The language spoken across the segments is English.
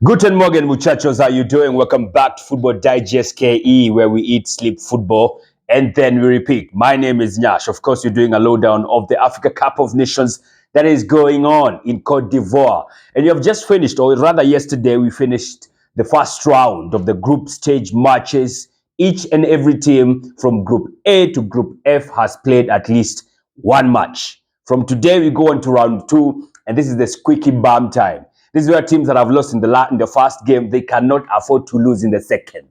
Guten Morgen, muchachos. How you doing? Welcome back to Football Digest KE, where we eat, sleep football, and then we repeat. My name is Nyash. Of course, you're doing a lowdown of the Africa Cup of Nations that is going on in Cote d'Ivoire. And you have just finished, or rather yesterday, we finished the first round of the group stage matches. Each and every team from Group A to Group F has played at least one match. From today, we go on to round two, and this is the squeaky bum time. These were teams that have lost in the first game. They cannot afford to lose in the second.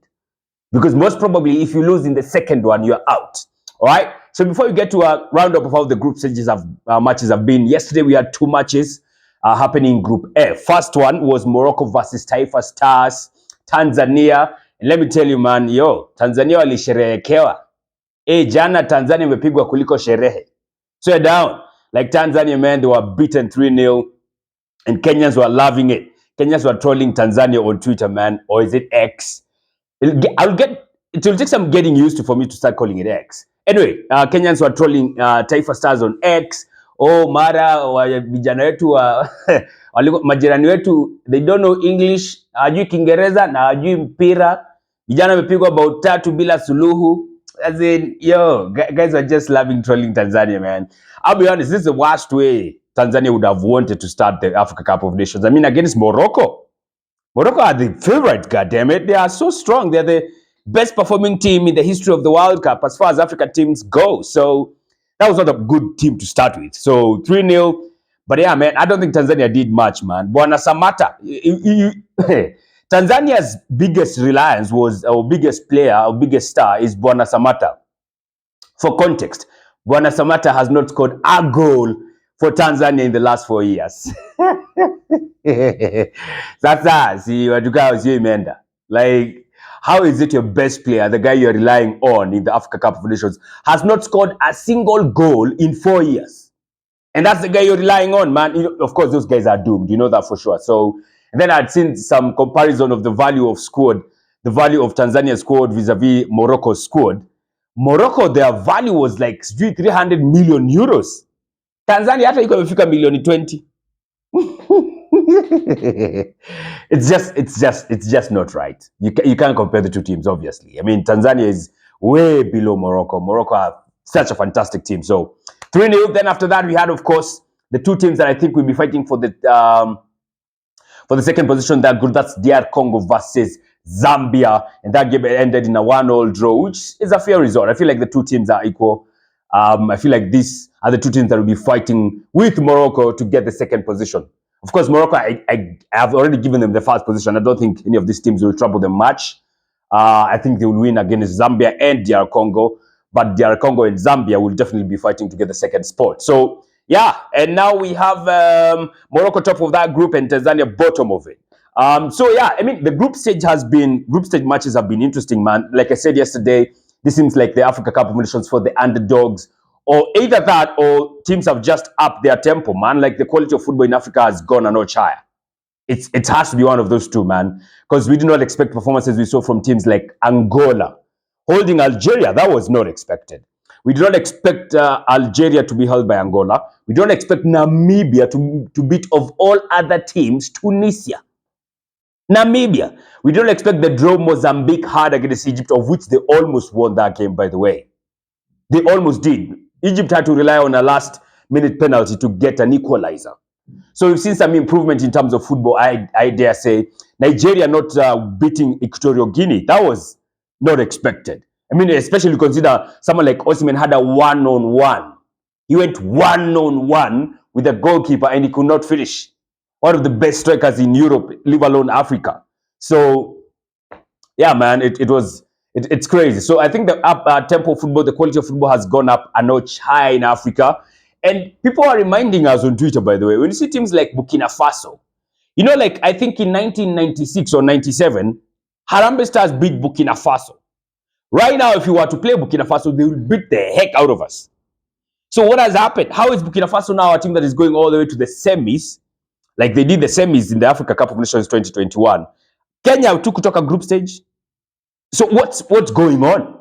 Because most probably, if you lose in the second one, you're out. All right? So before we get to a roundup of how the group stages of matches have been, yesterday we had two matches happening in Group F. First one was Morocco versus Taifa Stars, Tanzania. And let me tell you, man, Tanzania walisherehekewa. Jana Tanzania imepigwa kuliko sherehe. So you're down. Like Tanzania, man, they were beaten 3-0. And Kenyans were loving it. Kenyans were trolling Tanzania on Twitter, man. Or is it X? It will take some getting used to for me to start calling it X. Anyway, Kenyans were trolling Taifa Stars on X. Oh, mara vijana wetu majirani wetu, they don't know English, hajui Kiingereza na hajui mpira. Vijana wamepigwa about 3 bila suluhu. As in, guys are just loving trolling Tanzania, man. I'll be honest, this is the worst way Tanzania would have wanted to start the Africa Cup of Nations. I mean, against Morocco. Morocco are the favorite, goddammit. They are so strong. They're the best performing team in the history of the World Cup as far as African teams go. So that was not a good team to start with. So 3-0. But yeah, man, I don't think Tanzania did much, man. Bwana Samata. Tanzania's biggest reliance was, our biggest player, our biggest star is Bwana Samata. For context, Bwana Samata has not scored a goal for Tanzania in the last 4 years. Like, how is it your best player, the guy you're relying on in the Africa Cup of Nations, has not scored a single goal in 4 years? And that's the guy you're relying on, man. Of course, those guys are doomed. You know that for sure. So, and then I'd seen some comparison of the value of squad, the value of Tanzania's squad vis-a-vis Morocco's squad. Morocco, their value was like 300 million euros. Tanzania hata iko imefika milioni 20. It's just not right. You can't compare the two teams, obviously. I mean, Tanzania is way below Morocco. Morocco are such a fantastic team. So 3-0. Then after that, we had, of course, the two teams that I think will be fighting for the second position in that group. That's DR Congo versus Zambia. And that game ended in a 1-1 draw, which is a fair result. I feel like the two teams are equal. I feel like these are the two teams that will be fighting with Morocco to get the second position. Of course, Morocco, I have already given them the first position. I don't think any of these teams will trouble them much. I think they will win against Zambia and DR Congo. But DR Congo and Zambia will definitely be fighting to get the second spot. So, yeah. And now we have Morocco top of that group and Tanzania bottom of it. So, yeah, I mean, the group stage matches have been interesting, man. Like I said yesterday, this seems like the Africa Cup of Nations for the underdogs. Or either that or teams have just upped their tempo, man. Like the quality of football in Africa has gone a notch higher. It has to be one of those two, man. Because we did not expect performances we saw from teams like Angola. Holding Algeria, that was not expected. We did not expect Algeria to be held by Angola. We don't expect Namibia to beat, of all other teams, Tunisia. Namibia. We don't expect the draw Mozambique had against Egypt, of which they almost won that game, by the way. They almost did. Egypt had to rely on a last-minute penalty to get an equalizer. So we've seen some improvement in terms of football, I dare say. Nigeria not beating Equatorial Guinea. That was not expected. I mean, especially consider someone like Osimhen had a one-on-one. He went one-on-one with a goalkeeper and he could not finish. One of the best strikers in Europe, leave alone Africa. So, yeah, man, it's crazy. So I think the tempo of football, the quality of football has gone up a notch high in Africa. And people are reminding us on Twitter, by the way, when you see teams like Burkina Faso, like I think in 1996 or 97, Harambee Stars beat Burkina Faso. Right now, if you were to play Burkina Faso, they will beat the heck out of us. So what has happened? How is Burkina Faso now a team that is going all the way to the semis? Like they did the semis in the Africa Cup of Nations 2021. Kenya took a group stage. So what's going on?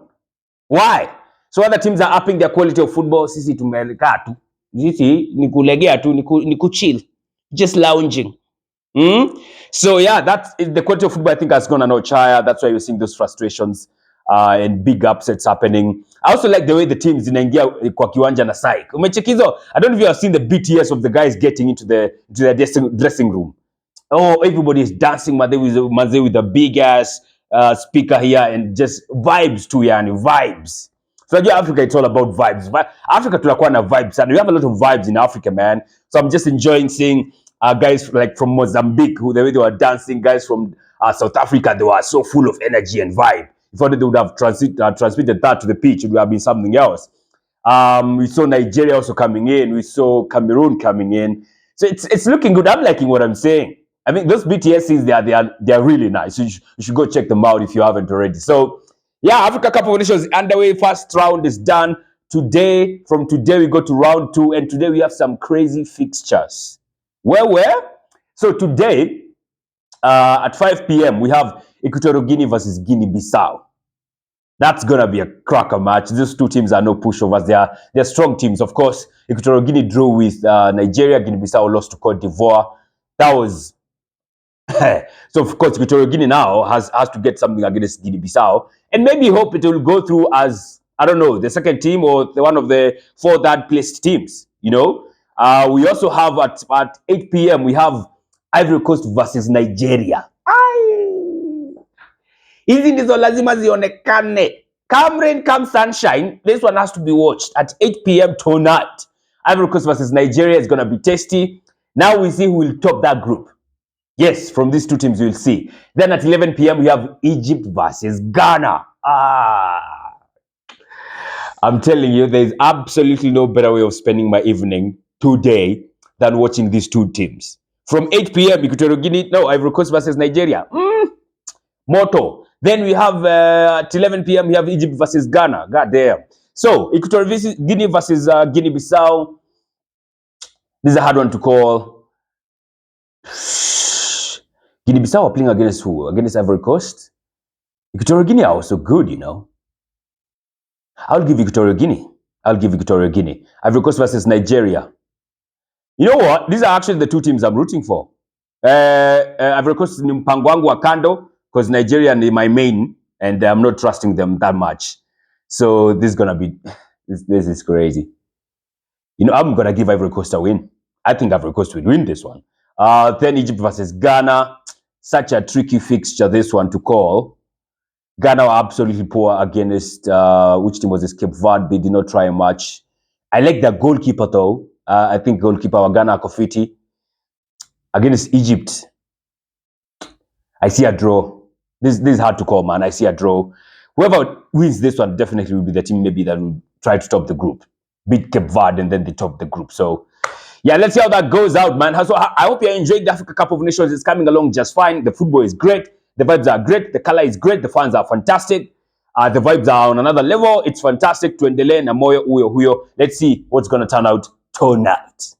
Why? So other teams are upping their quality of football. Sisi tumekaa tu. Sisi ni kulegea tu, ni kuchill. Just lounging. So yeah, that's the quality of football. I think has gone a notch higher. That's why you're seeing those frustrations and big upsets happening. I also like the way the teams inaingia kwa kiwanja na psych. Umechekizo? I don't know if you have seen the BTS of the guys getting into their dressing room. Oh, everybody is dancing with the big ass speaker here and just vibes too, yani vibes. So yeah, Africa, it's all about vibes. Africa tunakuwa na vibes and we have a lot of vibes in Africa, man. So I'm just enjoying seeing guys like from Mozambique, who the way they were dancing, guys from South Africa, they were so full of energy and vibe. If only they would have transmitted that to the pitch, it would have been something else. We saw Nigeria also coming in. We saw Cameroon coming in. So it's looking good. I'm liking what I'm saying. I mean, those BTS scenes, they are really nice. You should go check them out if you haven't already. So yeah, Africa Cup of Nations is underway. First round is done. From today, we go to round 2. And today we have some crazy fixtures. Where? So today, at 5 p.m., we have Equatorial Guinea versus Guinea-Bissau. That's going to be a cracker match. These two teams are no pushovers. They're strong teams. Of course, Equatorial Guinea drew with Nigeria. Guinea-Bissau lost to Cote d'Ivoire. That was... So, of course, Equatorial Guinea now has to get something against Guinea-Bissau. And maybe hope it will go through as, I don't know, the second team or one of the 4 third-placed teams, you know. We also have at 8 p.m., we have Ivory Coast versus Nigeria. Hizi ndizo lazima zionekane. Come rain, come sunshine. This one has to be watched at 8 p.m. tonight. Ivory Coast versus Nigeria is going to be tasty. Now we see who will top that group. Yes, from these two teams, you'll see. Then at 11 p.m., we have Egypt versus Ghana. I'm telling you, there's absolutely no better way of spending my evening today than watching these two teams. From 8 p.m., Ivory Coast versus Nigeria. Moto. Then we have at 11 p.m. we have Egypt versus Ghana. God damn. So Equatorial Guinea versus Guinea-Bissau. This is a hard one to call. Guinea-Bissau are playing against who? Against Ivory Coast. Equatorial Guinea are also good, you know. I'll give Equatorial Guinea. Ivory Coast versus Nigeria. You know what? These are actually the two teams I'm rooting for. Ivory Coast ni mpango wangu wa kando, because Nigeria is my main, and I'm not trusting them that much. So this is gonna be, this is crazy. You know, I'm gonna give Ivory Coast a win. I think Ivory Coast will win this one. Then Egypt versus Ghana. Such a tricky fixture, this one to call. Ghana were absolutely poor against, which team was this? Cape Verde. They did not try much. I like the goalkeeper though. I think goalkeeper wa Ghana Kofiti. Against Egypt, I see a draw. This is hard to call, man. I see a draw. Whoever wins this one definitely will be the team maybe that will try to top the group. Beat Cape Verde and then they top the group. So yeah, let's see how that goes out, man. So I hope you're enjoying the Africa Cup of Nations. It's coming along just fine. The football is great. The vibes are great. The color is great. The fans are fantastic. The vibes are on another level. It's fantastic. Tuendelee na moyo huyo huyo. Let's see what's going to turn out tonight.